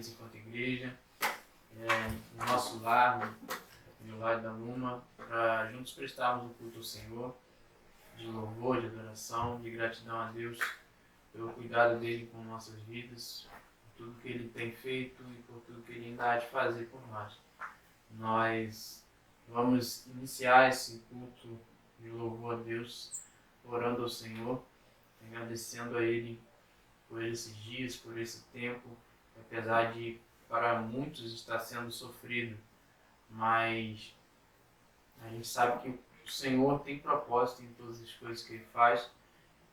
reunidos enquanto igreja, no nosso lar, no lar da Luma, para juntos prestarmos um culto ao Senhor, de louvor, de adoração, de gratidão a Deus pelo cuidado dele com nossas vidas, por tudo que ele tem feito e por tudo que ele ainda há de fazer por nós. Nós vamos iniciar esse culto de louvor a Deus, orando ao Senhor, agradecendo a Ele por esses dias, por esse tempo, apesar de para muitos estar sendo sofrido, mas a gente sabe que o Senhor tem propósito em todas as coisas que Ele faz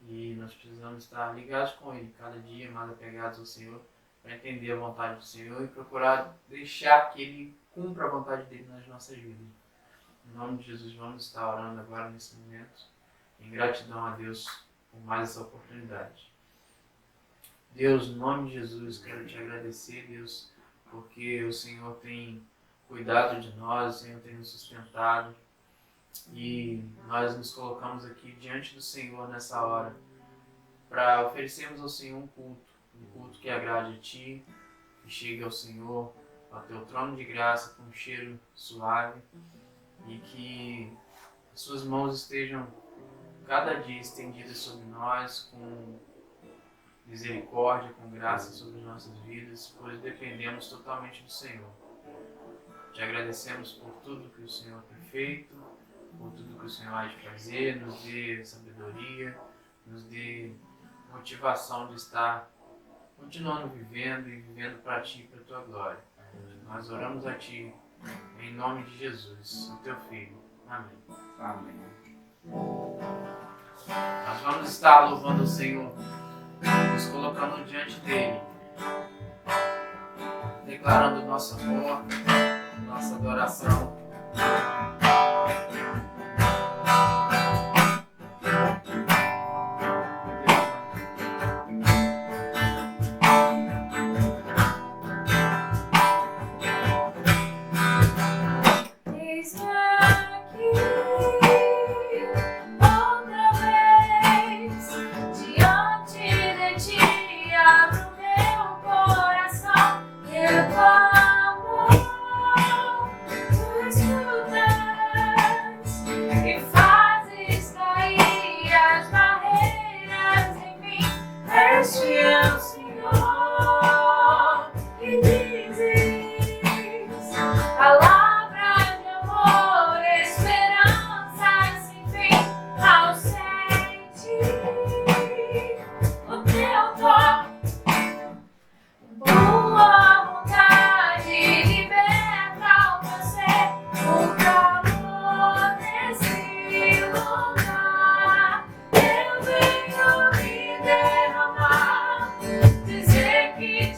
e nós precisamos estar ligados com Ele, cada dia mais apegados ao Senhor, para entender a vontade do Senhor e procurar deixar que Ele cumpra a vontade dele nas nossas vidas. Em nome de Jesus, vamos estar orando agora nesse momento, em gratidão a Deus por mais essa oportunidade. Deus, no nome de Jesus, quero te agradecer, Deus, porque o Senhor tem cuidado de nós, o Senhor tem nos sustentado e nós nos colocamos aqui diante do Senhor nessa hora para oferecermos ao Senhor um culto que agrade a Ti, que chegue ao Senhor, ao Teu trono de graça com um cheiro suave e que as Suas mãos estejam cada dia estendidas sobre nós com misericórdia, com graça sobre nossas vidas, pois dependemos totalmente do Senhor. Te agradecemos por tudo que o Senhor tem feito, por tudo que o Senhor há de fazer, nos dê sabedoria, nos dê motivação de estar continuando vivendo e vivendo para Ti e para a Tua glória. Nós oramos a Ti, em nome de Jesus, o Teu Filho. Amém. Amém. Nós vamos estar louvando o Senhor, nos colocando diante dEle, declarando nosso amor, nossa adoração. Dizer que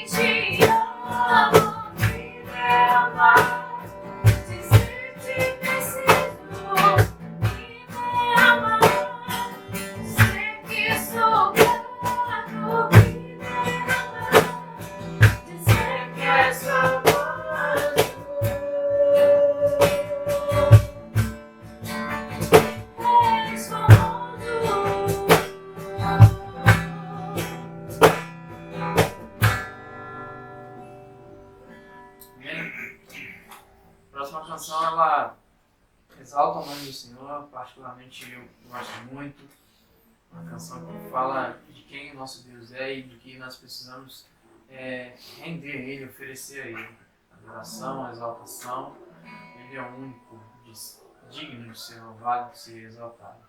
te próxima canção, ela exalta o nome do Senhor, particularmente eu gosto muito. Uma canção que fala de quem o nosso Deus é e do que nós precisamos render a Ele, oferecer a Ele. Adoração, exaltação. Ele é o único, digno de ser louvado, de ser exaltado.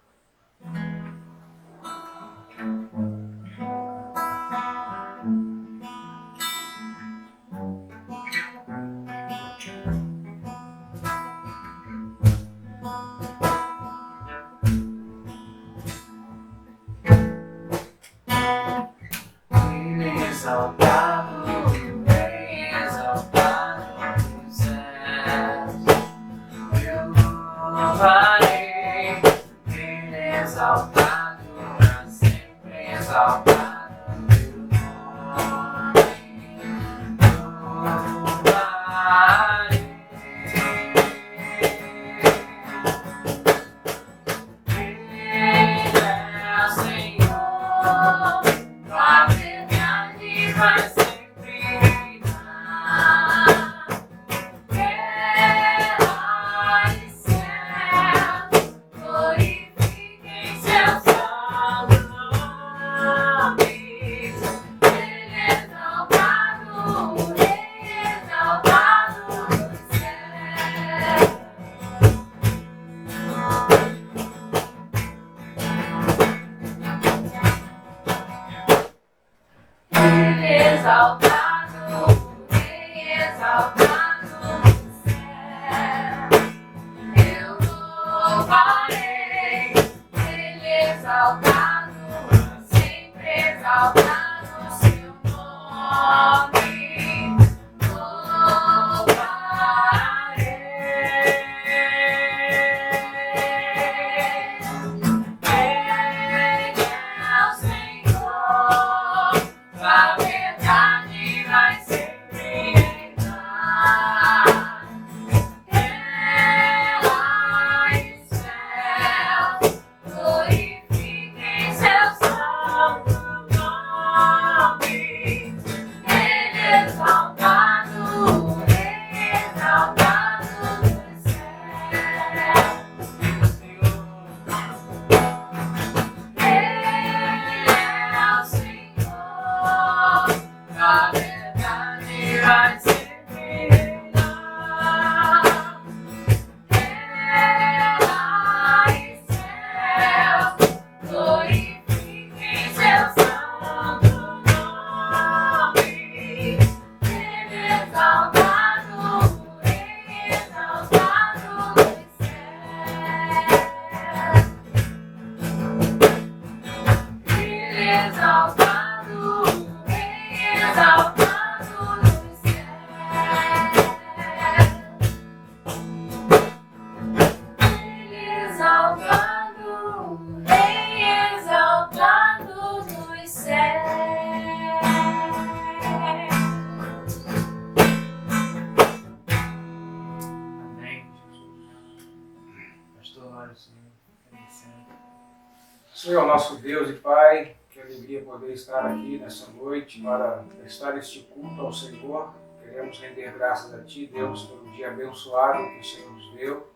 Senhor, nosso Deus e Pai, que alegria poder estar aqui nessa noite para prestar este culto ao Senhor. Queremos render graças a Ti, Deus, pelo dia abençoado que o Senhor nos deu,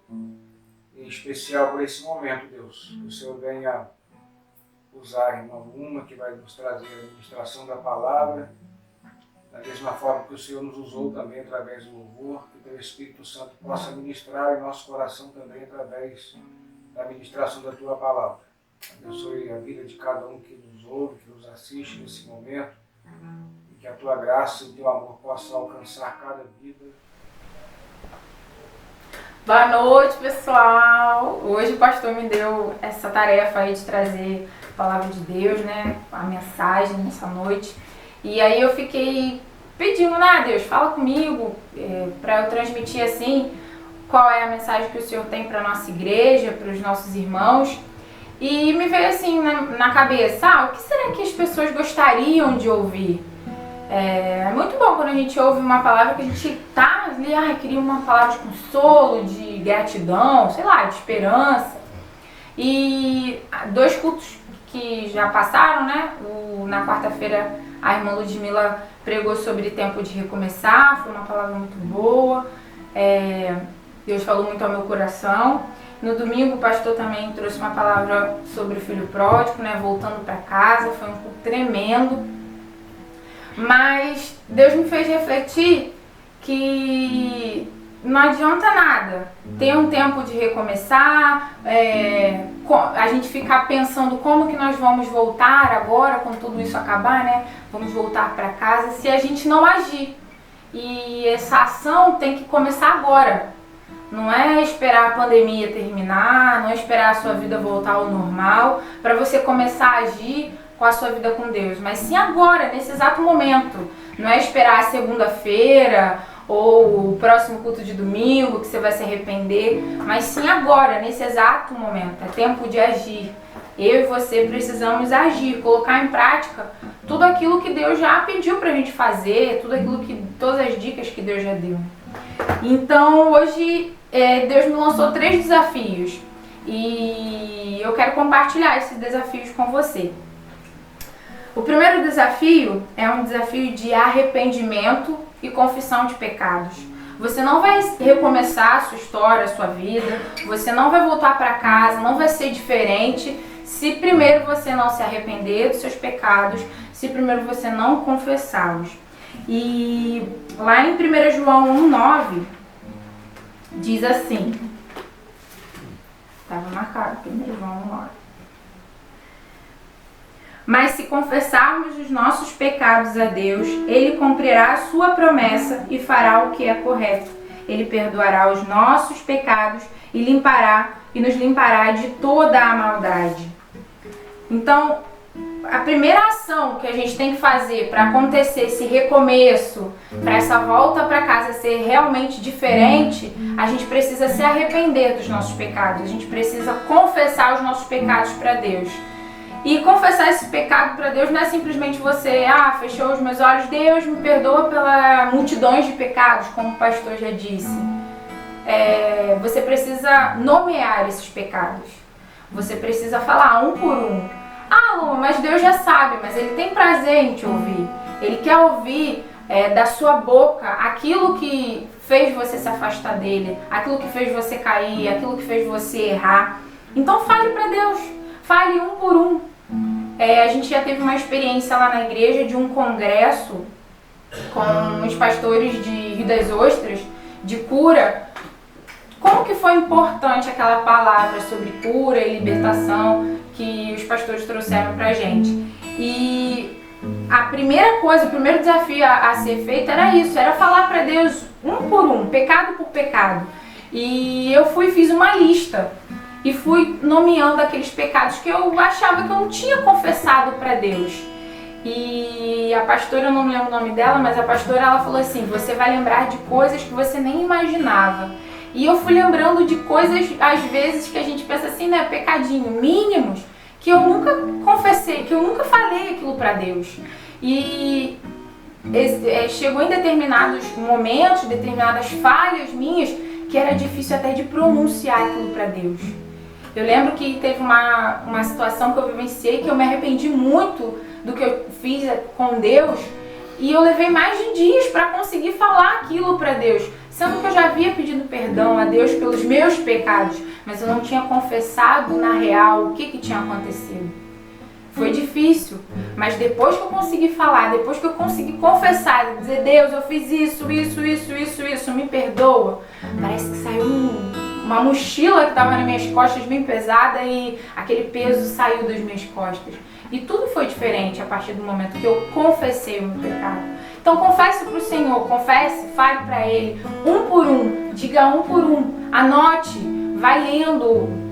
em especial por esse momento, Deus, que o Senhor venha usar a irmã Luma, que vai nos trazer a ministração da palavra, da mesma forma que o Senhor nos usou também através do louvor, que o Teu Espírito Santo possa ministrar em nosso coração também através da ministração da Tua palavra. Abençoe a vida de cada um que nos ouve, que nos assiste nesse momento, e que a Tua graça e o Teu amor possam alcançar cada vida. Boa noite, pessoal! Hoje o pastor me deu essa tarefa aí de trazer a palavra de Deus, né? A mensagem nessa noite. E aí eu fiquei pedindo, né, Deus, fala comigo, para eu transmitir assim qual é a mensagem que o Senhor tem para a nossa igreja, para os nossos irmãos. E me veio assim na cabeça, o que será que as pessoas gostariam de ouvir? É muito bom quando a gente ouve uma palavra que a gente tá ali, queria uma palavra de consolo, de gratidão, sei lá, de esperança. E 2 cultos que já passaram, né? Na quarta-feira a irmã Ludmila pregou sobre tempo de recomeçar, foi uma palavra muito boa. Deus falou muito ao meu coração. No domingo o pastor também trouxe uma palavra sobre o filho pródigo, né, voltando para casa. Foi um culto tremendo. Mas Deus me fez refletir que não adianta nada ter um tempo de recomeçar, a gente ficar pensando como que nós vamos voltar agora, quando tudo isso acabar, né? Vamos voltar para casa, se a gente não agir. E essa ação tem que começar agora. Não é esperar a pandemia terminar, não é esperar a sua vida voltar ao normal para você começar a agir com a sua vida com Deus, mas sim agora, nesse exato momento. Não é esperar a segunda-feira ou o próximo culto de domingo que você vai se arrepender, mas sim agora, nesse exato momento. É tempo de agir. Eu e você precisamos agir, colocar em prática tudo aquilo que Deus já pediu pra gente fazer, todas as dicas que Deus já deu. Então hoje Deus me lançou 3 desafios e eu quero compartilhar esses desafios com você. O primeiro desafio é um desafio de arrependimento e confissão de pecados. Você não vai recomeçar a sua história, a sua vida, você não vai voltar para casa, não vai ser diferente se primeiro você não se arrepender dos seus pecados, se primeiro você não confessá-los. E lá em 1 João 1,9 diz assim, estava marcado 1 João 1,9. Mas se confessarmos os nossos pecados a Deus, Ele cumprirá a sua promessa e fará o que é correto. Ele perdoará os nossos pecados e nos limpará de toda a maldade. Então, a primeira ação que a gente tem que fazer para acontecer esse recomeço, para essa volta para casa ser realmente diferente, a gente precisa se arrepender dos nossos pecados. A gente precisa confessar os nossos pecados para Deus. E confessar esse pecado para Deus não é simplesmente você, fechou os meus olhos, Deus me perdoa pela multidões de pecados, como o pastor já disse. Você precisa nomear esses pecados. Você precisa falar um por um. Luma, mas Deus já sabe, mas Ele tem prazer em te ouvir. Ele quer ouvir da sua boca aquilo que fez você se afastar dele, aquilo que fez você cair, aquilo que fez você errar. Então fale para Deus, fale um por um. A gente já teve uma experiência lá na igreja de um congresso com os pastores de Rio das Ostras, de cura. Como que foi importante aquela palavra sobre cura e libertação que os pastores trouxeram pra gente. E a primeira coisa, o primeiro desafio a ser feito era isso, era falar para Deus um por um, pecado por pecado. E eu fiz uma lista e fui nomeando aqueles pecados que eu achava que eu não tinha confessado para Deus. E a pastora, eu não me lembro o nome dela, mas a pastora ela falou assim, você vai lembrar de coisas que você nem imaginava. E eu fui lembrando de coisas, às vezes, que a gente pensa assim, né, pecadinho, mínimos, que eu nunca confessei, que eu nunca falei aquilo para Deus. E chegou em determinados momentos, determinadas falhas minhas, que era difícil até de pronunciar aquilo para Deus. Eu lembro que teve uma situação que eu vivenciei, que eu me arrependi muito do que eu fiz com Deus, e eu levei mais de dias para conseguir falar aquilo para Deus, sendo que eu já havia pedido perdão a Deus pelos meus pecados, mas eu não tinha confessado na real o que tinha acontecido. Foi difícil, mas depois que eu consegui falar, depois que eu consegui confessar, dizer, Deus, eu fiz isso, me perdoa, parece que saiu uma mochila que estava nas minhas costas bem pesada e aquele peso saiu das minhas costas. E tudo foi diferente a partir do momento que eu confessei o meu pecado. Então confesse para o Senhor, confesse, fale para Ele, um por um, diga um por um, anote, vai lendo.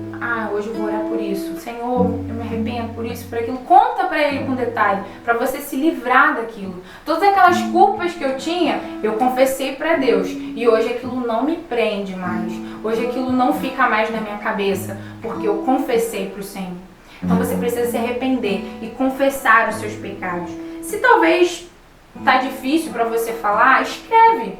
Hoje eu vou orar por isso, Senhor, eu me arrependo por isso, por aquilo. Conta para Ele com detalhe, para você se livrar daquilo. Todas aquelas culpas que eu tinha, eu confessei para Deus. E hoje aquilo não me prende mais, hoje aquilo não fica mais na minha cabeça, porque eu confessei para o Senhor. Então você precisa se arrepender e confessar os seus pecados. Se talvez tá difícil para você falar, escreve.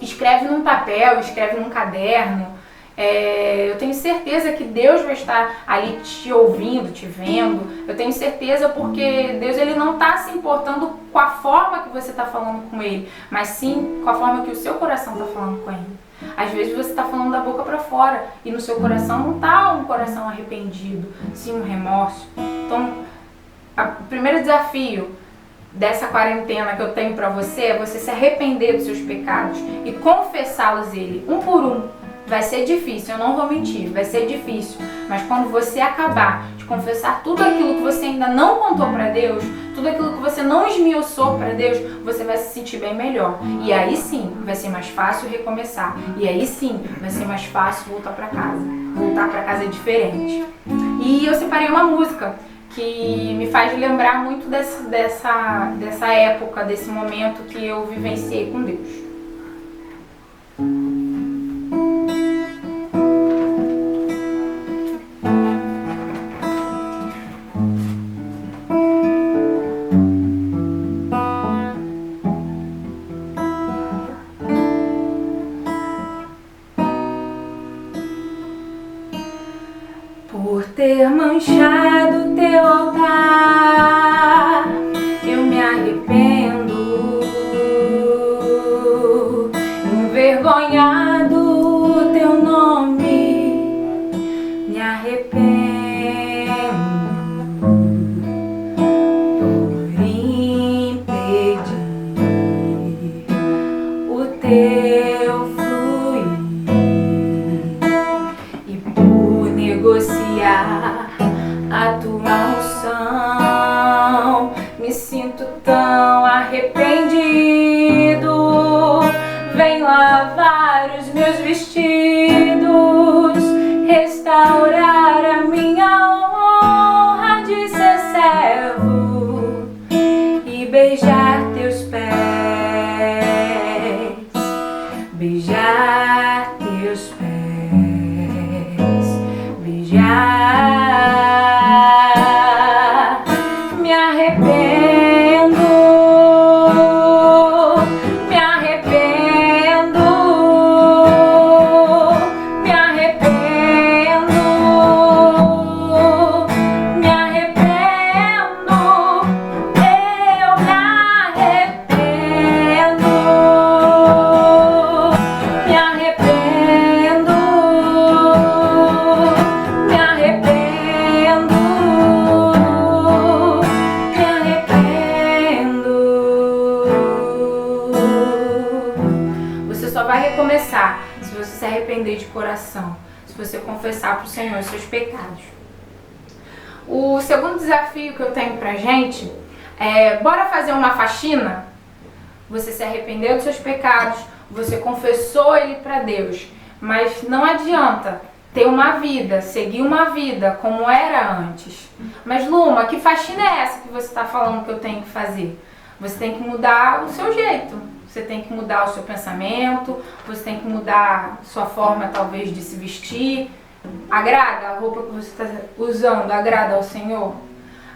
Escreve num papel, escreve num caderno. Eu tenho certeza que Deus vai estar ali te ouvindo, te vendo. Eu tenho certeza porque Deus ele não está se importando com a forma que você está falando com Ele, mas sim com a forma que o seu coração está falando com Ele. Às vezes você está falando da boca para fora e no seu coração não está um coração arrependido, sim um remorso. Então, o primeiro desafio dessa quarentena que eu tenho para você é você se arrepender dos seus pecados e confessá-los ele, um por um. Vai ser difícil, eu não vou mentir, vai ser difícil. Mas quando você acabar de confessar tudo aquilo que você ainda não contou para Deus, tudo aquilo que você não esmiuçou para Deus, você vai se sentir bem melhor. E aí sim, vai ser mais fácil recomeçar. E aí sim, vai ser mais fácil voltar para casa. Voltar para casa é diferente. E eu separei uma música que me faz lembrar muito dessa época, desse momento que eu vivenciei com Deus. Por ter manchado teu altar, eu me arrependo, envergonhado teu nome, me arrependo, por impedir o teu fluir e por negociar a tua unção. Me sinto tão arrependido. Vem lavar os meus vestidos, restaurar a minha honra de ser servo e beijar teus pés, beijar teus pés, beijar. Me arrependo, me arrependo, me arrependo, me arrependo, eu me arrependo, me arrependo, me arrependo, me arrependo. Você só vai recomeçar se você se arrepender de coração, se você confessar para o Senhor os seus pecados. O segundo desafio que eu tenho pra gente é: bora fazer uma faxina? Você se arrependeu dos seus pecados, você confessou ele para Deus, mas não adianta ter uma vida, seguir uma vida como era antes. Mas Luma, que faxina é essa que você está falando que eu tenho que fazer? Você tem que mudar o seu jeito, você tem que mudar o seu pensamento, você tem que mudar sua forma talvez de se vestir. Agrada a roupa que você está usando, agrada ao Senhor?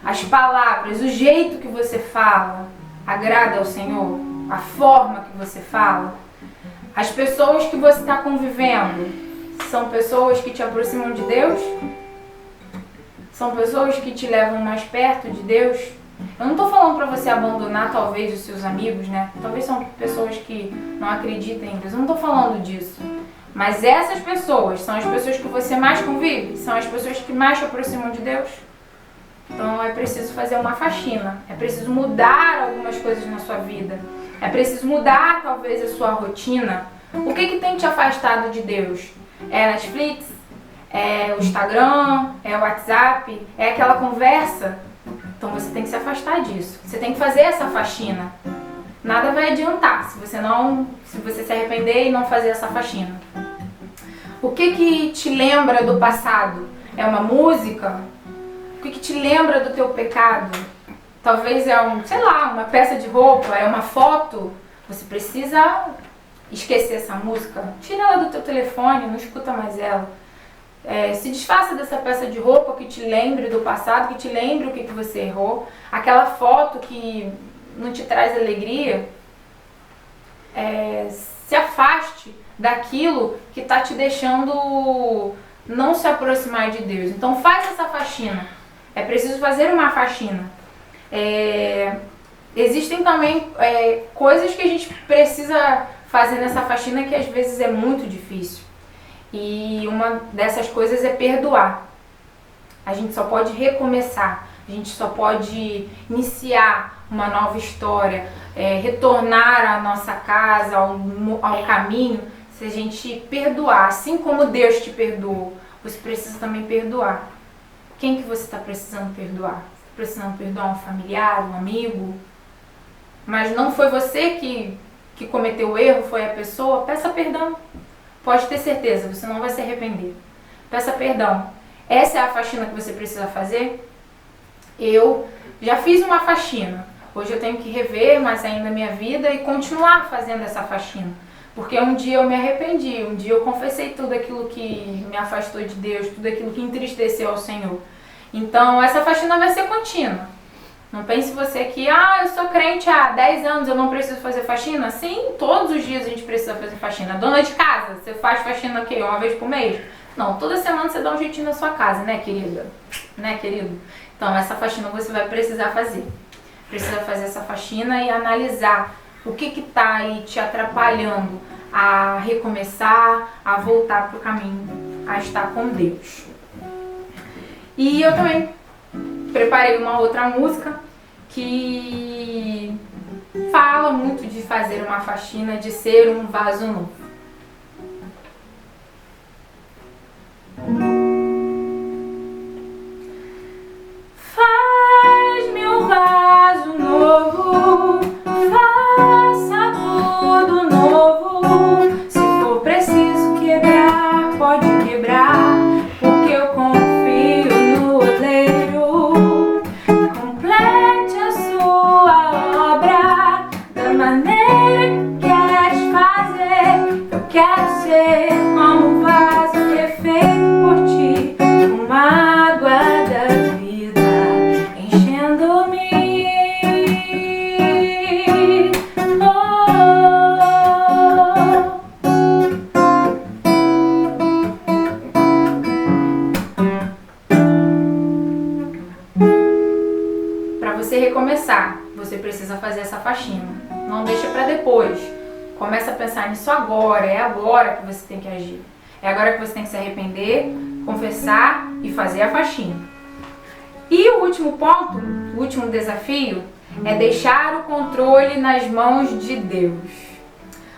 As palavras, o jeito que você fala, agrada ao Senhor? A forma que você fala? As pessoas que você está convivendo são pessoas que te aproximam de Deus? São pessoas que te levam mais perto de Deus? Eu não estou falando para você abandonar talvez os seus amigos, né? Talvez são pessoas que não acreditam em Deus. Eu não estou falando disso. Mas essas pessoas são as pessoas que você mais convive? São as pessoas que mais te aproximam de Deus? Então é preciso fazer uma faxina. É preciso mudar algumas coisas na sua vida. É preciso mudar talvez a sua rotina. O que tem te afastado de Deus? É a Netflix? É o Instagram? É o WhatsApp? É aquela conversa? Então você tem que se afastar disso. Você tem que fazer essa faxina. Nada vai adiantar se você se arrepender e não fazer essa faxina. O que te lembra do passado? É uma música? O que te lembra do teu pecado? Talvez é uma peça de roupa, é uma foto. Você precisa esquecer essa música. Tira ela do teu telefone, não escuta mais ela. Se desfaça dessa peça de roupa que te lembre do passado, que te lembre o que você errou. Aquela foto que não te traz alegria. Se afaste daquilo que está te deixando não se aproximar de Deus. Então faz essa faxina. É preciso fazer uma faxina. Existem também coisas que a gente precisa fazendo essa faxina que às vezes é muito difícil. E uma dessas coisas é perdoar. A gente só pode recomeçar, a gente só pode iniciar uma nova história, retornar à nossa casa, ao caminho, se a gente perdoar. Assim como Deus te perdoou, você precisa também perdoar. Quem que você está precisando perdoar? Está precisando perdoar um familiar, um amigo? Mas não foi você que cometeu o erro, foi a pessoa? Peça perdão. Pode ter certeza, você não vai se arrepender. Peça perdão. Essa é a faxina que você precisa fazer? Eu já fiz uma faxina. Hoje eu tenho que rever mais ainda a minha vida e continuar fazendo essa faxina. Porque um dia eu me arrependi, um dia eu confessei tudo aquilo que me afastou de Deus, tudo aquilo que entristeceu ao Senhor. Então essa faxina vai ser contínua. Não pense você que, eu sou crente há 10 anos, eu não preciso fazer faxina. Sim, todos os dias a gente precisa fazer faxina. Dona de casa, você faz faxina o quê? Uma vez por mês? Não, toda semana você dá um jeitinho na sua casa, né, querida? Né, querido? Então essa faxina você vai precisar fazer. Precisa fazer essa faxina e analisar o que está aí te atrapalhando a recomeçar, a voltar para o caminho, a estar com Deus. E eu também preparei uma outra música que fala muito de fazer uma faxina, de ser um vaso novo. Faz-me um vaso novo, faça tudo novo. Se for preciso quebrar, pode quebrar, porque eu confio no oleiro. Complete a sua obra da maneira que queres fazer. Eu quero ser como um vaso que é feito por ti, uma água da vida enchendo-me. Para você recomeçar, você precisa fazer essa faxina. Não deixa para depois. Começa a pensar nisso agora. É agora que você tem que agir. É agora que você tem que se arrepender, confessar e fazer a faxina. E o último ponto, o último desafio, é deixar o controle nas mãos de Deus.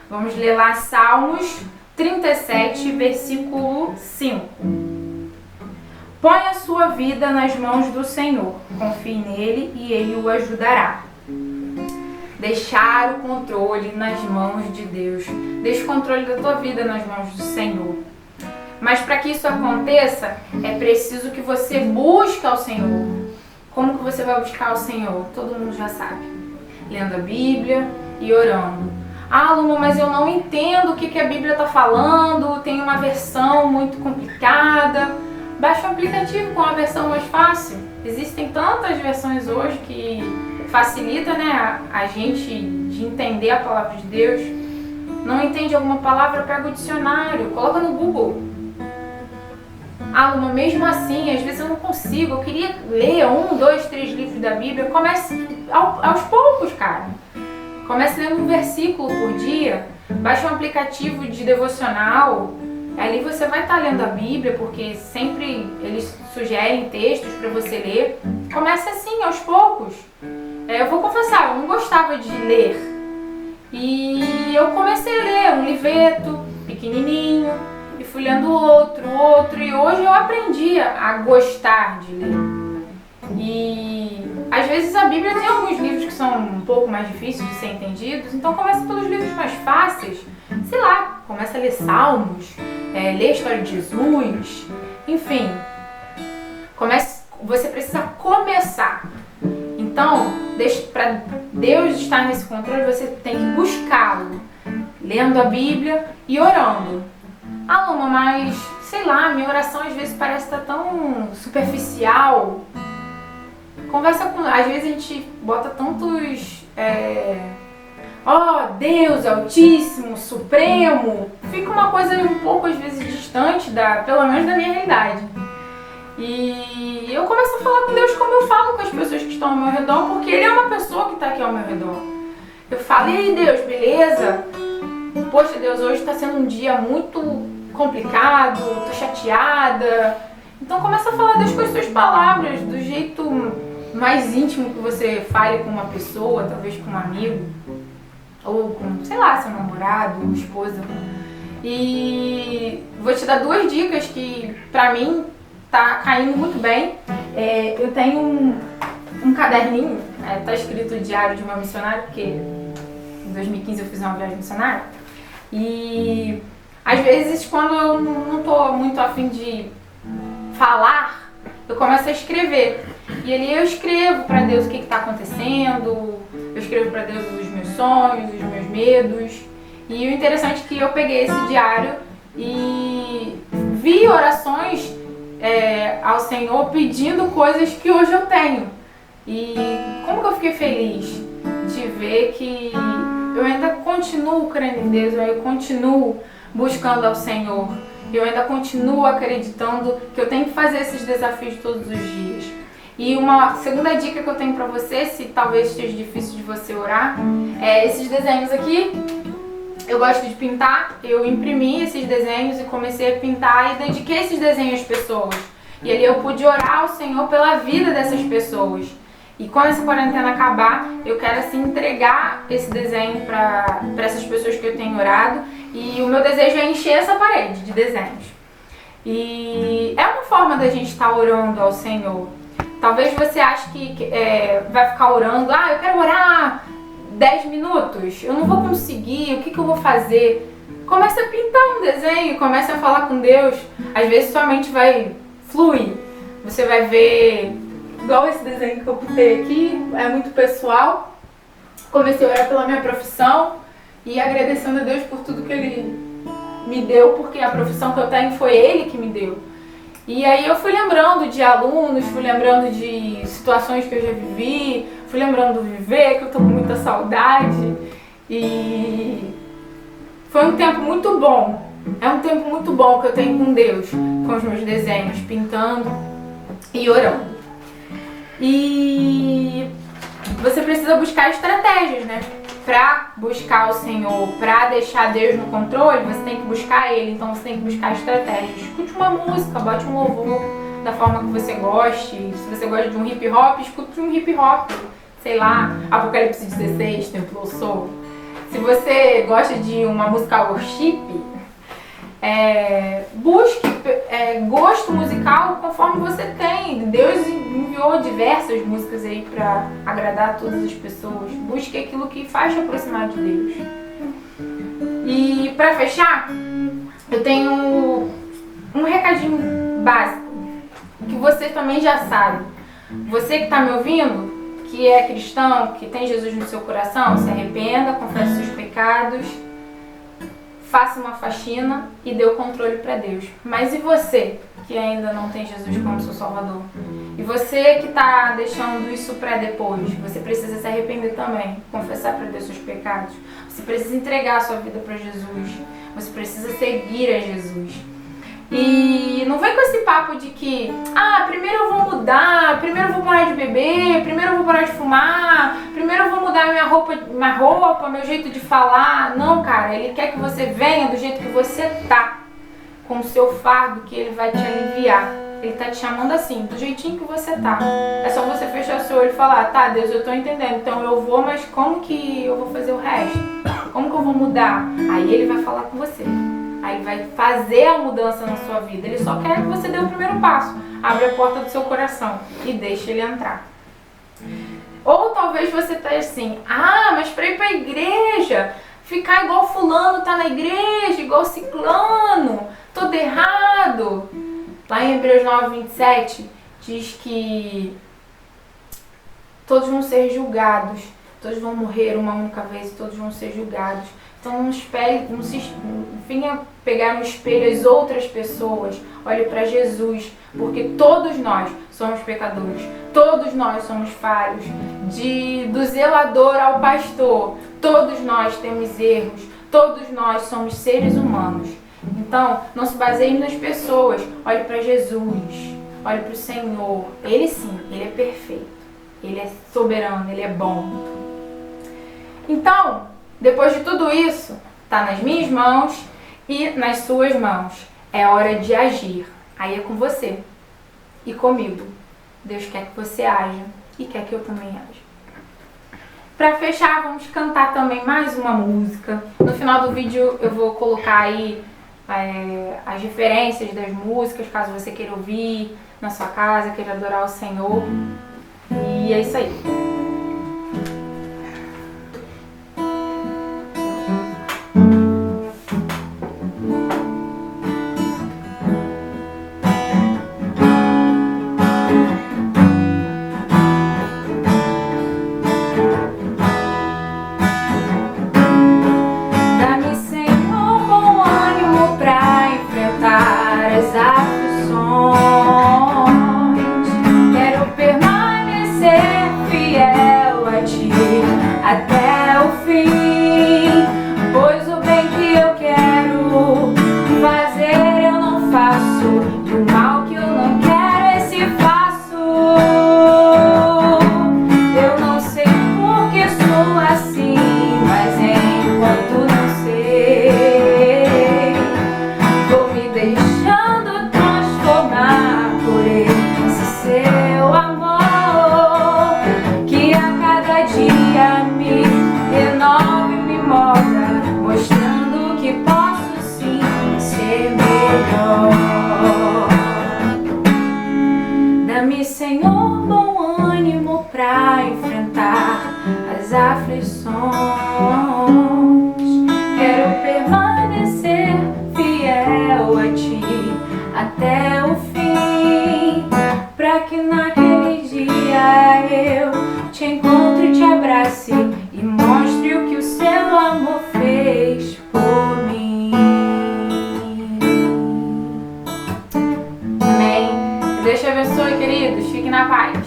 Vamos ler lá Salmos 37, versículo 5. Põe a sua vida nas mãos do Senhor, confie nele e ele o ajudará. Deixar o controle nas mãos de Deus. Deixa o controle da tua vida nas mãos do Senhor. Mas para que isso aconteça, é preciso que você busque ao Senhor. Como que você vai buscar o Senhor? Todo mundo já sabe. Lendo a Bíblia e orando. Luma, mas eu não entendo o que a Bíblia está falando, tem uma versão muito complicada. Baixe um aplicativo com a versão mais fácil. Existem tantas versões hoje que facilita, né, a gente de entender a palavra de Deus. Não entende alguma palavra, pega o dicionário, coloca no Google. Luma, mesmo assim, às vezes eu não consigo, eu queria ler 1, 2, 3 livros da Bíblia. Comece aos poucos, cara. Comece lendo um versículo por dia, baixe um aplicativo de devocional. Ali você vai estar lendo a Bíblia, porque sempre eles sugerem textos para você ler. Comece assim, aos poucos. Eu vou confessar, eu não gostava de ler. E eu comecei a ler um livreto pequenininho, e fui lendo outro, e hoje eu aprendi a gostar de ler. E às vezes a Bíblia tem alguns livros que são um pouco mais difíceis de ser entendidos, então comece pelos livros mais fáceis. Sei lá, começa a ler Salmos, ler a história de Jesus, enfim. Você precisa começar. Então, para Deus estar nesse controle, você tem que buscá-lo, lendo a Bíblia e orando. Luma, mas sei lá, minha oração às vezes parece estar tão superficial. Conversa com... Às vezes a gente bota tantos... Deus Altíssimo, Supremo. Fica uma coisa um pouco às vezes distante, pelo menos da minha realidade. E eu começo a falar com Deus como eu falo com as pessoas que estão ao meu redor, porque Ele é uma pessoa que está aqui ao meu redor. Eu falo, e aí Deus, beleza? poxa Deus, hoje está sendo um dia muito complicado, tô chateada. Então começa a falar Deus com as suas palavras, do jeito mais íntimo que você fale com uma pessoa, talvez com um amigo, ou com, sei lá, seu namorado, ou esposa. E vou te dar 2 dicas que pra mim tá caindo muito bem. Eu tenho um caderninho, tá escrito Diário de uma Missionária, porque em 2015 eu fiz uma viagem missionária. E às vezes quando eu não tô muito afim de falar, eu começo a escrever. E ali eu escrevo pra Deus o que tá acontecendo, eu escrevo pra Deus os meus sonhos, os meus medos. E o interessante é que eu peguei esse diário e vi orações ao Senhor pedindo coisas que hoje eu tenho. E como que eu fiquei feliz de ver que eu ainda continuo crendo em Deus, eu continuo buscando ao Senhor, eu ainda continuo acreditando que eu tenho que fazer esses desafios todos os dias. E uma segunda dica que eu tenho pra você, se talvez esteja difícil de você orar, é esses desenhos aqui. Eu gosto de pintar, eu imprimi esses desenhos e comecei a pintar e dediquei esses desenhos às pessoas. E ali eu pude orar ao Senhor pela vida dessas pessoas. E quando essa quarentena acabar, eu quero assim entregar esse desenho para essas pessoas que eu tenho orado. E o meu desejo é encher essa parede de desenhos. E é uma forma da gente estar orando ao Senhor. Talvez você ache que vai ficar orando, eu quero orar 10 minutos, eu não vou conseguir, o que eu vou fazer? Comece a pintar um desenho, comece a falar com Deus. Às vezes sua mente vai fluir. Você vai ver, igual esse desenho que eu pintei aqui, é muito pessoal. Comecei a orar pela minha profissão e agradecendo a Deus por tudo que Ele me deu, porque a profissão que eu tenho foi Ele que me deu. E aí eu fui lembrando de alunos, fui lembrando de situações que eu já vivi, fui lembrando do viver, que eu tô com muita saudade. E foi um tempo muito bom. É um tempo muito bom que eu tenho com Deus, com os meus desenhos, pintando e orando. E você precisa buscar estratégias, né? Pra buscar o Senhor, pra deixar Deus no controle, você tem que buscar Ele, então você tem que buscar estratégias. Escute uma música, bote um louvor da forma que você goste. Se você gosta de um hip hop, escute um hip hop, sei lá, Apocalipse 16, Templo Soul. Se você gosta de uma música worship, busque gosto musical conforme você tem. Deus enviou diversas músicas aí para agradar todas as pessoas. Busque aquilo que faz te aproximar de Deus. E para fechar, eu tenho um recadinho básico que você também já sabe. Você que está me ouvindo, que é cristão, que tem Jesus no seu coração, se arrependa, confesse seus pecados, faça uma faxina e dê o controle para Deus. Mas e você que ainda não tem Jesus como seu Salvador? E você que está deixando isso para depois? Você precisa se arrepender também, confessar para Deus seus pecados. Você precisa entregar a sua vida para Jesus. Você precisa seguir a Jesus. E não vem com esse papo de que primeiro eu vou mudar, primeiro eu vou parar de beber, primeiro eu vou parar de fumar, primeiro eu vou mudar minha roupa, meu jeito de falar. Não, cara, Ele quer que você venha do jeito que você tá, com o seu fardo, que Ele vai te aliviar. Ele tá te chamando assim, do jeitinho que você tá. É só você fechar o seu olho e falar, tá, Deus, eu tô entendendo, então eu vou, mas como que eu vou fazer o resto? Como que eu vou mudar? Aí Ele vai falar com você. Aí vai fazer a mudança na sua vida. Ele só quer que você dê o primeiro passo. Abre a porta do seu coração e deixe ele entrar. Ou talvez você esteja assim, mas para ir para a igreja, ficar igual fulano tá na igreja, igual ciclano, tudo errado. Lá em Hebreus 9:27 diz que todos vão ser julgados, todos vão morrer uma única vez e todos vão ser julgados. Então não venha pegar no espelho as outras pessoas, olhe para Jesus, porque todos nós somos pecadores, todos nós somos falhos, do zelador ao pastor, todos nós temos erros, todos nós somos seres humanos. Então não se baseie nas pessoas, olhe para Jesus, olhe para o Senhor. Ele sim, Ele é perfeito, Ele é soberano, Ele é bom. Então, depois de tudo isso, Tá nas minhas mãos e nas suas mãos. É hora de agir. Aí é com você e comigo. Deus quer que você haja e quer que eu também haja. Pra fechar, vamos cantar também mais uma música. No final do vídeo eu vou colocar aí as referências das músicas, caso você queira ouvir na sua casa, queira adorar o Senhor. E é isso aí. Até o fim, pois o bem que eu quero fazer eu não faço, e o mal que eu não quero esse faço. Eu não sei por que sou assim, mas enquanto não sei, vou me deixando transformar por esse seu amor, que a cada dia me renova e me molda, mostrando que posso sim ser melhor. Dá-me, Senhor, bom ânimo pra enfrentar as aflições. Quero permanecer fiel a Ti até o fim, pra que naquele dia eu te encontre e te abrace e mostre o que o seu amor fez por mim. Amém. Deus te abençoe, queridos. Fiquem na paz.